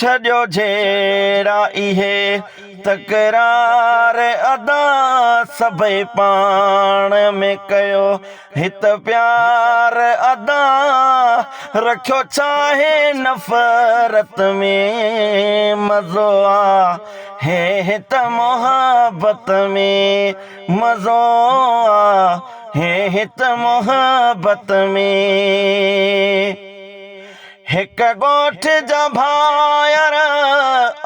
छॾियो जहिड़ा इहे तकरार अदा सभई पाण में कयो हित प्यार अदा रखियो चाहे नफ़रत में मज़ो आ हे हित मोहब्बत में मज़ो आ हे हित मोहब्बत में हिक ॻोठ जा भायर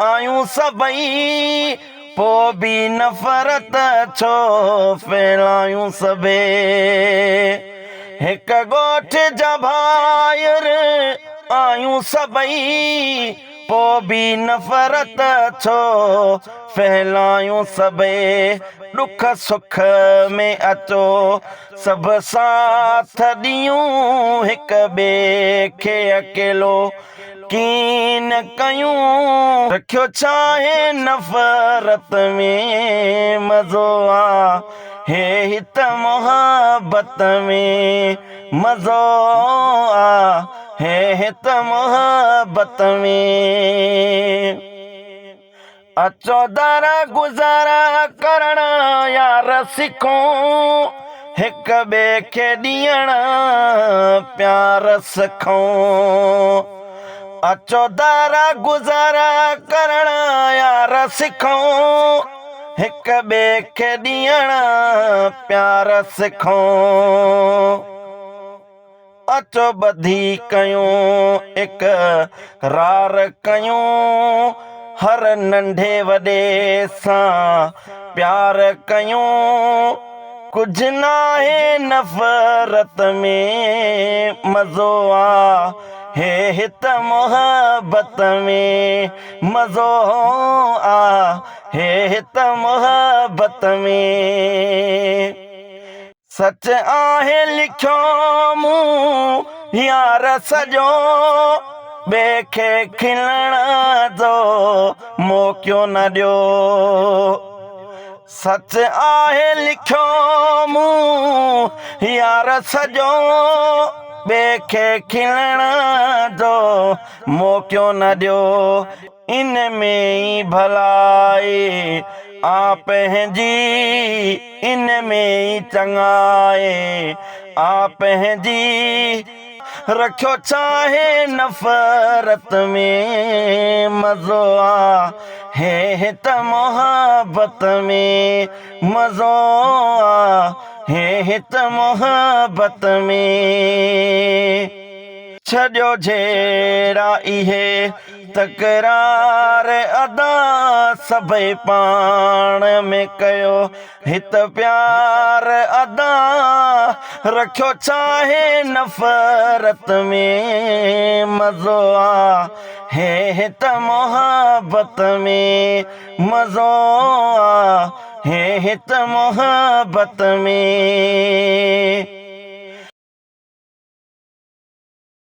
आयूं सभई पोइ बि नफ़रत छो फैलायूं सभे हिक ॻोठ जा भायर आयूं सभई पोइ बि नफ़रत छो फैलायूं सभे दुख सुख में अचो सभु साथ ॾियूं हिक ॿिए खे अकेलो कीन कयूं रखियो चाहे नफ़रत में मज़ो आ हे हित मोहब्बत में मज़ो आ हे हित मोहब्बत में अचो दर गुज़ारा करण यार सिखूं हिक ॿिए खे ॾियण प्यार सिखूं अचो दर गुज़ारा करण यार सिखूं हिक ॿिए खे ॾियण प्यार सिखूं अचो ॿधी कयूं इक़रार कयूं हर नंढे वॾे सां प्यार कयूं कुझु नाहे नफ़रत में मज़ो आ हे हित मोहब्बत में मज़ो आ हे हित मोहब्बत में सच आहे लिखियो मूं यार सॼो ॿिए खे खिलण जो मौक़ो न ॾियो सच आहे लिखियो मूं यार सॼो ॿिए खे खिलण जो मौक़ो न ॾियो इन में ई भलाई आ पंहिंजी इन में ई चङाई आ पंहिंजी रखियो चाहे नफ़रत में मज़ो आ हे हित मोहब्बत में मज़ो आ हे हित मोहब्बत में छॾियो जहिड़ा इहे तकरार अदा सभई पाण में कयो हित प्यार अदा रखियो चाहे नफ़रत में मज़ो आ हे हित मोहब्बत में मज़ो आ हे हित मोहब्बत में